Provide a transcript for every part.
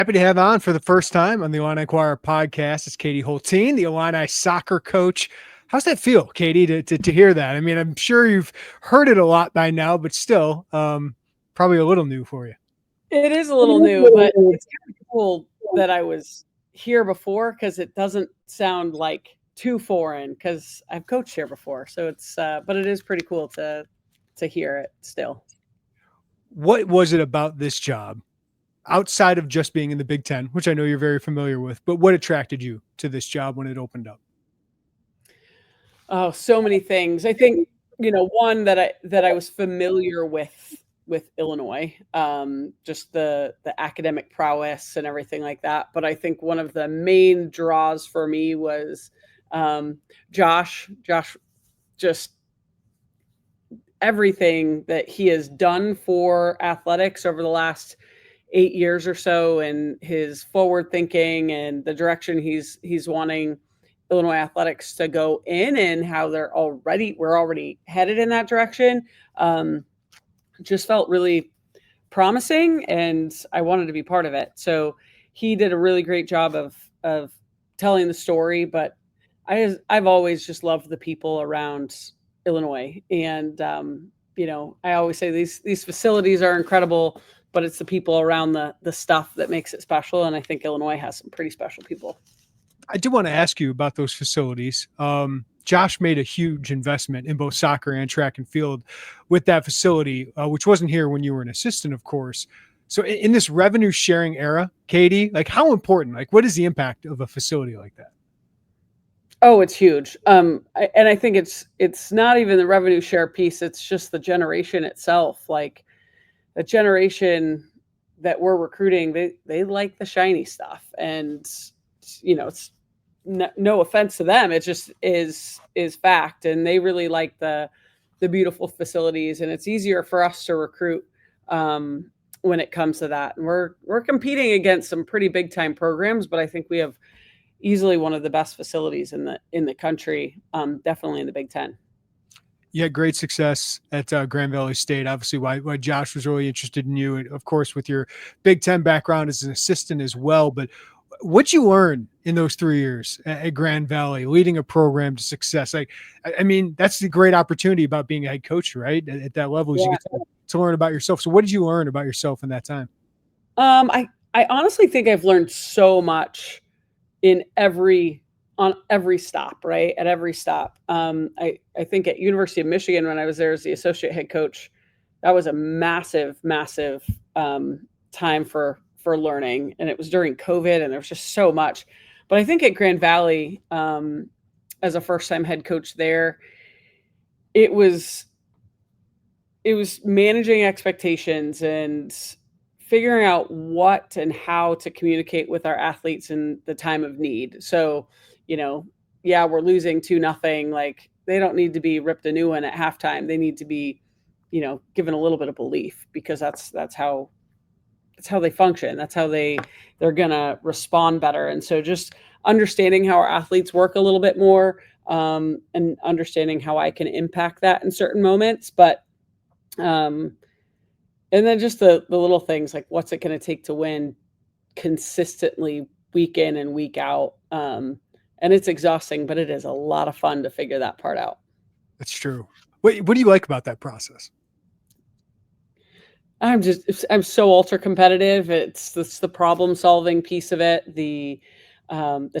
Happy to have on for the first time on the Illini Inquirer Podcast. It's Katie Hultin, the Illini soccer coach. How's that feel, Katie, to hear that? I mean, I'm sure you've heard it a lot by now, but still, probably a little new for you. It is a little new, but it's kind of cool that I was here before because it doesn't sound like too foreign because I've coached here before. So it's, but it is pretty cool to hear it still. What was it about this job, outside of just being in the Big Ten, which I know you're very familiar with, but what attracted you to this job when it opened up? Oh, so many things. I think, one that I was familiar with Illinois, just the academic prowess and everything like that. But I think one of the main draws for me was Josh, just everything that he has done for athletics over the last 8 years or so, and his forward thinking and the direction he's wanting Illinois athletics to go in, and how we're already headed in that direction. Just felt really promising, and I wanted to be part of it. So he did a really great job of telling the story, but I've always just loved the people around Illinois. And, I always say these facilities are incredible, but it's the people around the stuff that makes it special. And I think Illinois has some pretty special people. I do want to ask you about those facilities. Josh made a huge investment in both soccer and track and field with that facility, which wasn't here when you were an assistant, of course. So in this revenue sharing era, Katie, like how important, what is the impact of a facility like that? Oh, it's huge. And I think it's not even the revenue share piece. It's just the generation itself. Like the generation that we're recruiting, they like the shiny stuff. And, it's no offense to them. It just is fact. And they really like the beautiful facilities, and it's easier for us to recruit when it comes to that. And we're competing against some pretty big time programs, but I think we have easily one of the best facilities in the country, definitely in the Big Ten. You had great success at Grand Valley State. Obviously, why Josh was really interested in you, and of course, with your Big Ten background as an assistant as well. But what'd you learn in those 3 years at Grand Valley, leading a program to success? I mean, that's the great opportunity about being a head coach, right? At that level, is you get to learn about yourself. So, what did you learn about yourself in that time? I honestly think I've learned so much on every stop, right? At every stop. I think at University of Michigan, when I was there as the associate head coach, that was a massive time for learning. And it was during COVID, and there was just so much. But I think at Grand Valley, as a first-time head coach there, it was managing expectations and figuring out what and how to communicate with our athletes in the time of need. So, we're losing 2-0. Like, they don't need to be ripped a new one at halftime. They need to be, given a little bit of belief, because that's how they function. That's how they're going to respond better. And so just understanding how our athletes work a little bit more, and understanding how I can impact that in certain moments. But, and then just the little things, like what's it going to take to win consistently week in and week out. And it's exhausting, but it is a lot of fun to figure that part out. That's true. What do you like about that process? I'm so ultra competitive. It's the problem solving piece of it, the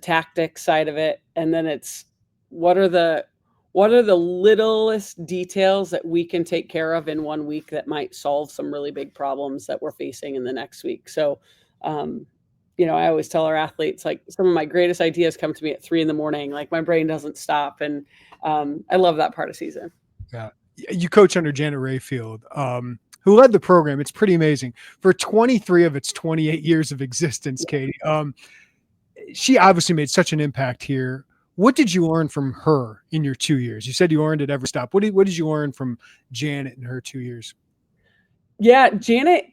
tactics side of it. And then it's what are the littlest details that we can take care of in 1 week that might solve some really big problems that we're facing in the next week. So, I always tell our athletes, like, some of my greatest ideas come to me at 3 a.m. Like, my brain doesn't stop. And I love that part of season. Yeah. You coach under Janet Rayfield, who led the program. It's pretty amazing. For 23 of its 28 years of existence, Katie, she obviously made such an impact here. What did you learn from her in your 2 years? You said you learned at every stop. What did you learn from Janet in her 2 years? Yeah, Janet,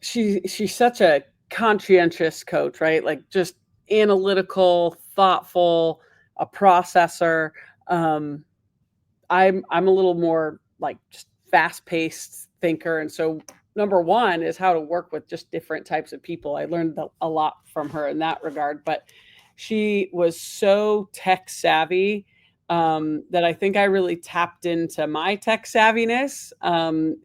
she's such a conscientious coach, right? Like, just analytical, thoughtful, a processor. I'm a little more like just fast-paced thinker, and so number one is how to work with just different types of people. I learned a lot from her in that regard, but she was so tech savvy that I think I really tapped into my tech savviness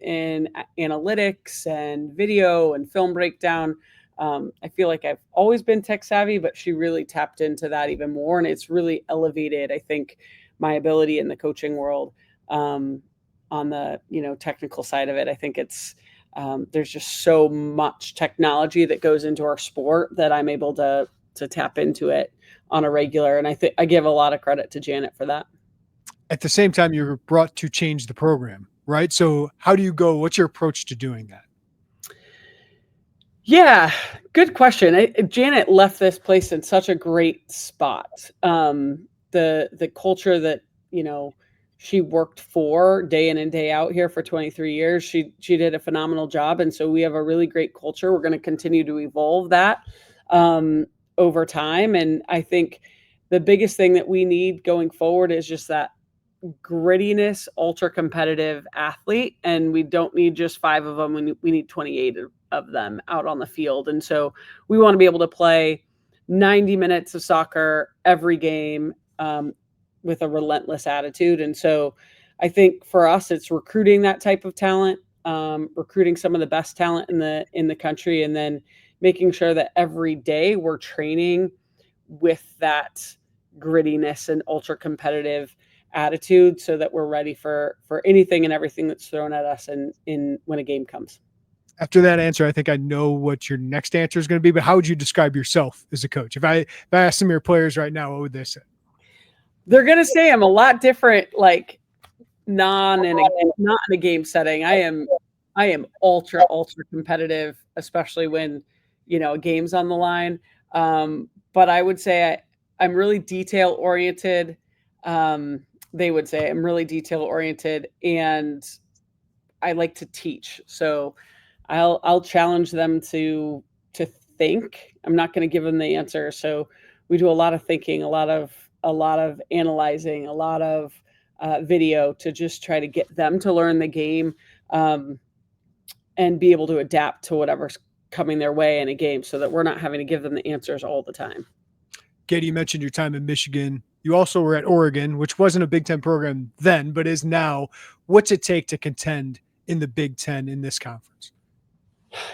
in analytics and video and film breakdown. I feel like I've always been tech savvy, but she really tapped into that even more. And it's really elevated, I think, my ability in the coaching world on the, technical side of it. I think there's just so much technology that goes into our sport that I'm able to tap into it on a regular. And I think I give a lot of credit to Janet for that. At the same time, you were brought to change the program, right? So how do you go? What's your approach to doing that? Yeah, good question. Janet left this place in such a great spot. The culture that, she worked for day in and day out here for 23 years. She did a phenomenal job. And so we have a really great culture. We're going to continue to evolve that over time. And I think the biggest thing that we need going forward is just that grittiness, ultra competitive athlete. And we don't need just 5 of them. We need 28 of them out on the field. And so we want to be able to play 90 minutes of soccer every game with a relentless attitude. And so I think for us, it's recruiting that type of talent, recruiting some of the best talent in the country, and then making sure that every day we're training with that grittiness and ultra competitive attitude so that we're ready for anything and everything that's thrown at us in when a game comes. After that answer, I think I know what your next answer is going to be, but how would you describe yourself as a coach? If I asked some of your players right now, what would they say? They're going to say I'm a lot different, like not in a game setting. I am ultra competitive, especially when, a game's on the line. But I would say I'm really detail oriented. They would say I'm really detail oriented, and I like to teach. So I'll challenge them to think. I'm not going to give them the answer. So we do a lot of thinking, a lot of analyzing, a lot of video to just try to get them to learn the game and be able to adapt to whatever's coming their way in a game so that we're not having to give them the answers all the time. Katie, you mentioned your time in Michigan. You also were at Oregon, which wasn't a Big Ten program then, but is now. What's it take to contend in the Big Ten in this conference?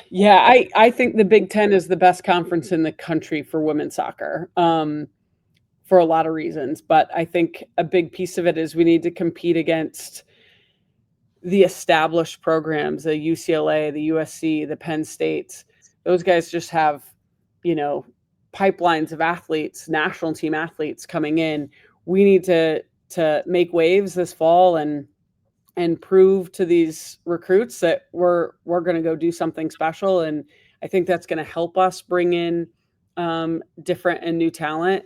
Yeah, I think the Big Ten is the best conference in the country for women's soccer for a lot of reasons. But I think a big piece of it is we need to compete against the established programs, the UCLA, the USC, the Penn States. Those guys just have, pipelines of athletes, national team athletes coming in. We need to make waves this fall and prove to these recruits that we're going to go do something special. And I think that's going to help us bring in different and new talent,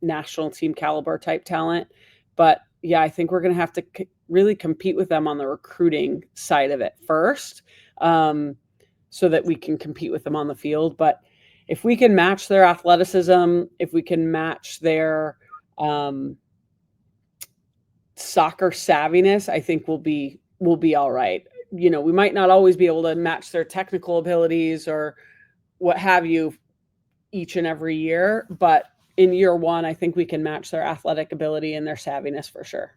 national team caliber type talent. But yeah, I think we're going to have to really compete with them on the recruiting side of it first, so that we can compete with them on the field. But if we can match their athleticism, if we can match their soccer savviness, I think we'll be all right. We might not always be able to match their technical abilities or what have you each and every year, but in year one, I think we can match their athletic ability and their savviness for sure.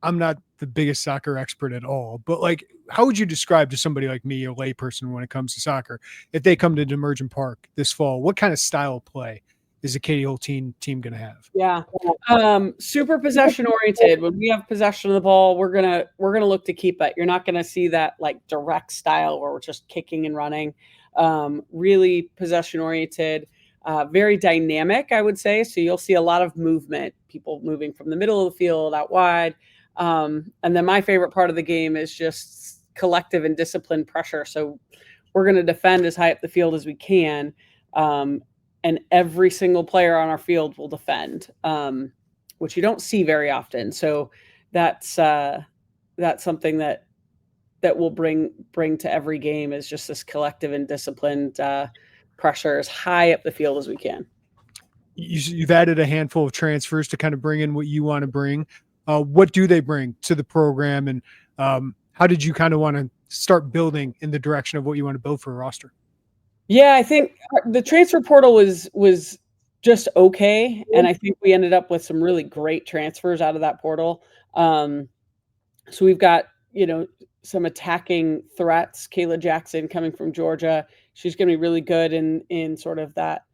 I'm not the biggest soccer expert at all, but how would you describe to somebody like me, a layperson, when it comes to soccer, if they come to Demerjen Park this fall, what kind of style of play is the Katie Hultin team going to have? Yeah. Super possession oriented. When we have possession of the ball, we're going to look to keep it. You're not going to see that direct style where we're just kicking and running. Really possession oriented, very dynamic, I would say. So you'll see a lot of movement, people moving from the middle of the field out wide. And then my favorite part of the game is just collective and disciplined pressure. So we're going to defend as high up the field as we can. And every single player on our field will defend, which you don't see very often. So that's something that we'll bring to every game, is just this collective and disciplined pressure as high up the field as we can. You've added a handful of transfers to kind of bring in what you want to bring. What do they bring to the program, and how did you kind of want to start building in the direction of what you want to build for a roster? Yeah, I think the transfer portal was just okay, and I think we ended up with some really great transfers out of that portal. So we've got, some attacking threats. Kayla Jackson coming from Georgia. She's going to be really good in sort of that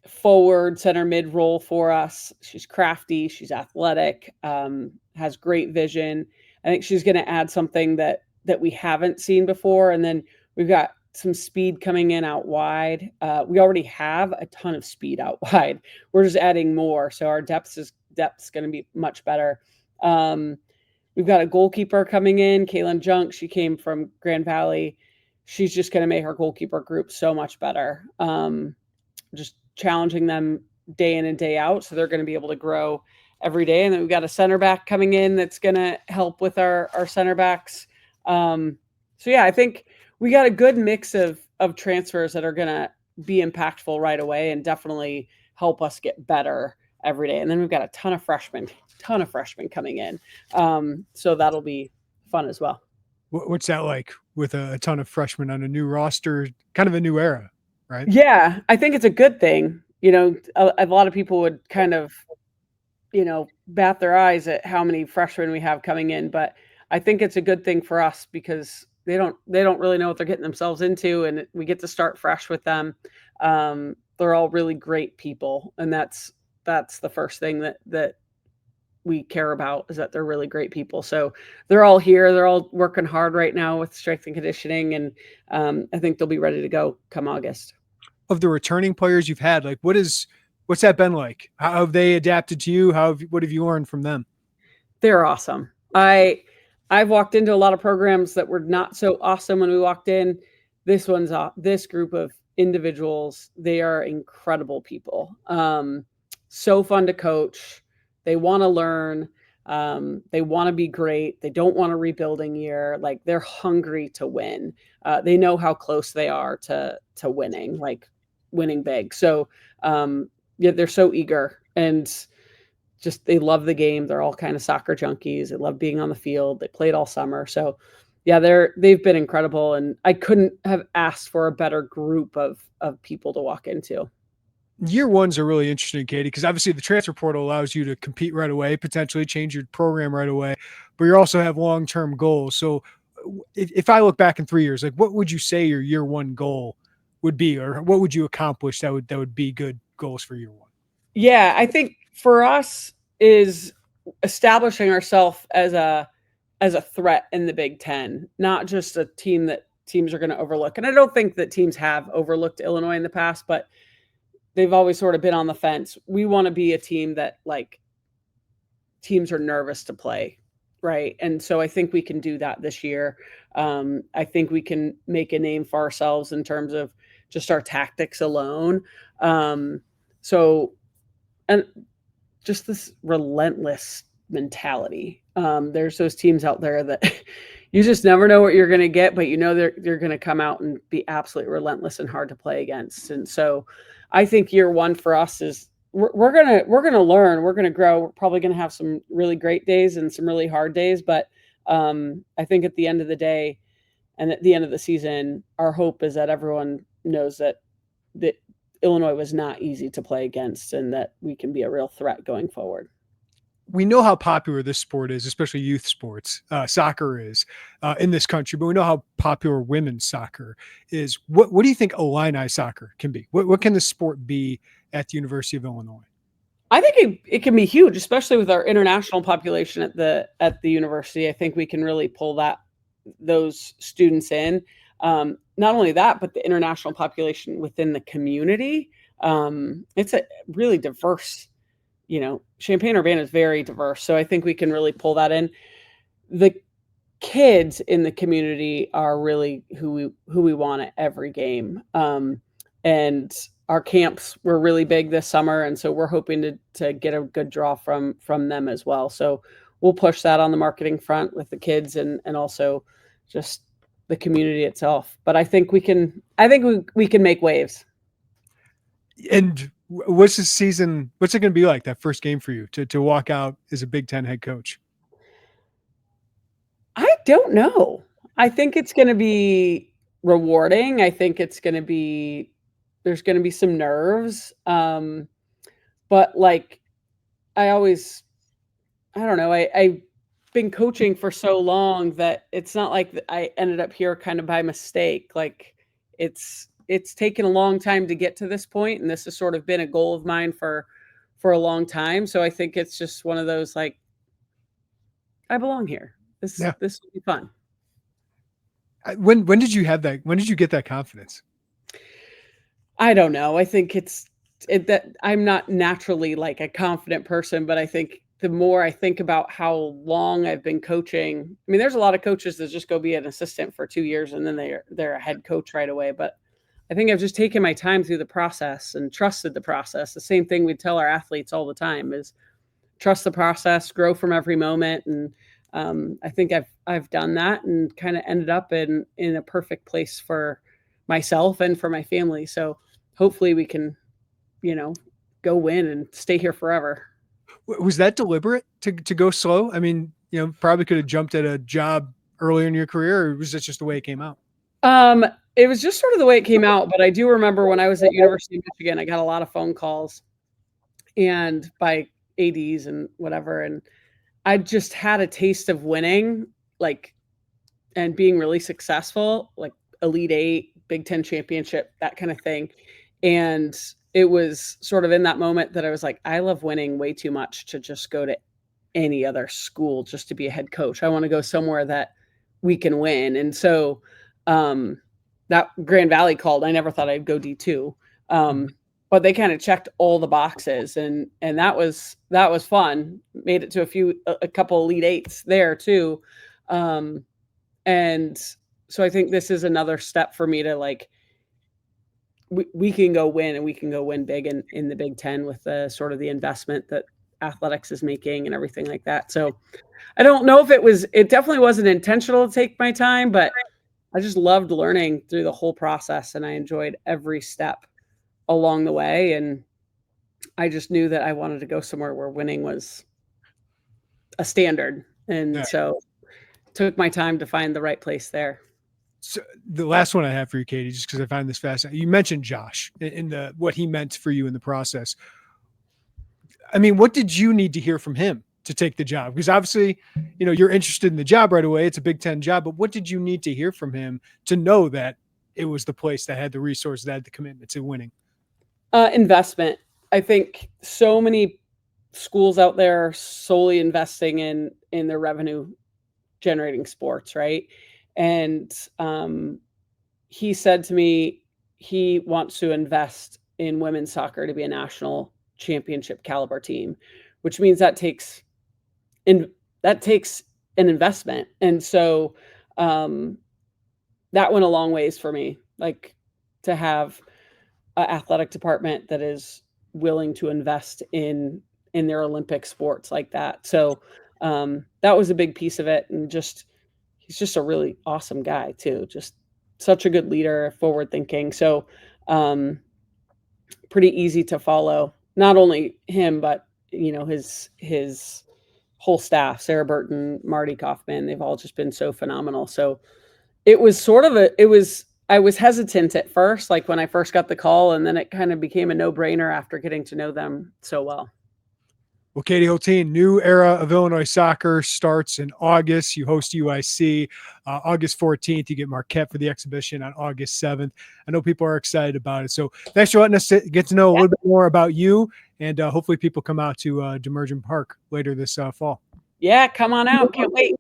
forward center mid role for us. She's crafty. She's athletic. Has great vision. I think she's going to add something that we haven't seen before. And then we've got some speed coming in out wide. We already have a ton of speed out wide. We're just adding more. So our depth's going to be much better. We've got a goalkeeper coming in, Kaylin Junk. She came from Grand Valley. She's just going to make our goalkeeper group so much better. Just challenging them day in and day out. So they're going to be able to grow every day. And then we've got a center back coming in that's going to help with our center backs. So yeah, I think we got a good mix of transfers that are going to be impactful right away and definitely help us get better every day. And then we've got a ton of freshmen coming in. So that'll be fun as well. What's that like with a ton of freshmen on a new roster, kind of a new era, right? Yeah, I think it's a good thing. A lot of people would kind of, bat their eyes at how many freshmen we have coming in, but I think it's a good thing for us because they don't really know what they're getting themselves into, and we get to start fresh with them. They're all really great people, and that's the first thing that we care about, is that they're really great people. So they're all here. They're all working hard right now with strength and conditioning, and I think they'll be ready to go come August. Of the returning players you've had, like what's that been like? How have they adapted to you? What have you learned from them? They're awesome. I've walked into a lot of programs that were not so awesome when we walked in. This group of individuals, they are incredible people. So fun to coach. They want to learn. They want to be great. They don't want a rebuilding year. Like, they're hungry to win. They know how close they are to winning, like winning big. So yeah, they're so eager, and just, they love the game. They're all kind of soccer junkies. They love being on the field. They played all summer. So yeah, they've been incredible, and I couldn't have asked for a better group of people to walk into. Year ones are really interesting, Katie, because obviously the transfer portal allows you to compete right away, potentially change your program right away, but you also have long-term goals. So if I look back in 3 years, like what would you say your year one goal would be, or what would you accomplish that would be good goals for year one? Yeah, I think for us is establishing ourselves as a threat in the Big Ten, not just a team that teams are going to overlook. And I don't think that teams have overlooked Illinois in the past, but they've always sort of been on the fence. We want to be a team that, like, teams are nervous to play, right? And so I think we can do that this year. I think we can make a name for ourselves in terms of just our tactics alone. And just this relentless mentality. There's those teams out there that you just never know what you're going to get, but they're going to come out and be absolutely relentless and hard to play against. And so I think year one for us is we're gonna learn, we're gonna grow. We're probably gonna have some really great days and some really hard days, but I think at the end of the day and at the end of the season, our hope is that everyone knows that Illinois was not easy to play against, and that we can be a real threat going forward. We know how popular this sport is, especially youth sports. Soccer is in this country, but we know how popular women's soccer is. What do you think Illini soccer can be? What can the sport be at the University of Illinois? I think it can be huge, especially with our international population at the university. I think we can really pull those students in. Not only that, but the international population within the community. It's a really diverse. Champaign-Urbana is very diverse, so I think we can really pull that in. The kids in the community are really who we want at every game. And our camps were really big this summer, and so we're hoping to get a good draw from them as well. So we'll push that on the marketing front with the kids and also just the community itself. But I think we can make waves. And what's the season? What's it going to be like, that first game for you to walk out as a Big Ten head coach? I don't know. I think it's going to be rewarding. I think there's going to be some nerves. But like, I don't know. I've been coaching for so long that it's not like I ended up here kind of by mistake. Like it's taken a long time to get to this point, and this has sort of been a goal of mine for a long time. So I think it's just one of those, like, I belong here. This will be fun. When did you have that? When did you get that confidence? I don't know. I think that I'm not naturally like a confident person, but I think the more I think about how long I've been coaching, I mean, there's a lot of coaches that just go be an assistant for 2 years and then they're a head coach right away. But I think I've just taken my time through the process and trusted the process. The same thing we tell our athletes all the time is trust the process, grow from every moment. And I think I've done that and kind of ended up in a perfect place for myself and for my family. So hopefully we can, go win and stay here forever. Was that deliberate to go slow? I mean, probably could have jumped at a job earlier in your career, or was that just the way it came out? It was just sort of the way it came out. But I do remember when I was at University of Michigan, I got a lot of phone calls and by ADs and whatever. And I just had a taste of winning, like, and being really successful, like Elite Eight, Big Ten championship, that kind of thing. And it was sort of in that moment that I was like, I love winning way too much to just go to any other school just to be a head coach. I want to go somewhere that we can win. And so that Grand Valley called. I never thought I'd go D2. But they kind of checked all the boxes, and that was fun. Made it to a couple Elite Eights there too. And so I think this is another step for me to, like, we can go win, and we can go win big in the Big Ten with the sort of the investment that athletics is making and everything like that. So I don't know if it definitely wasn't intentional to take my time, but I just loved learning through the whole process, and I enjoyed every step along the way. And I just knew that I wanted to go somewhere where winning was a standard. And so took my time to find the right place there. So the last one I have for you, Katie, just because I find this fascinating. You mentioned Josh in what he meant for you in the process. I mean, what did you need to hear from him to take the job? Because obviously, you're interested in the job right away. It's a Big Ten job, but what did you need to hear from him to know that it was the place that had the resources, that had the commitment to winning? Investment. I think so many schools out there are solely investing in their revenue generating sports, right? And he said to me he wants to invest in women's soccer to be a national championship caliber team, which means that takes an investment. And so that went a long ways for me, like, to have an athletic department that is willing to invest in their Olympic sports like that. So that was a big piece of it. And he's just a really awesome guy too. Just such a good leader, forward thinking. So pretty easy to follow, not only him, but his whole staff, Sarah Burton, Marty Kaufman, they've all just been so phenomenal. So it was I was hesitant at first, like when I first got the call, and then it kind of became a no-brainer after getting to know them so well. Well, Katie Hultin, new era of Illinois soccer starts in August. You host UIC August 14th. You get Marquette for the exhibition on August 7th. I know people are excited about it. So thanks for letting us get to know a little bit more about you, and hopefully people come out to Demerjen Park later this fall. Yeah, come on out. Can't wait.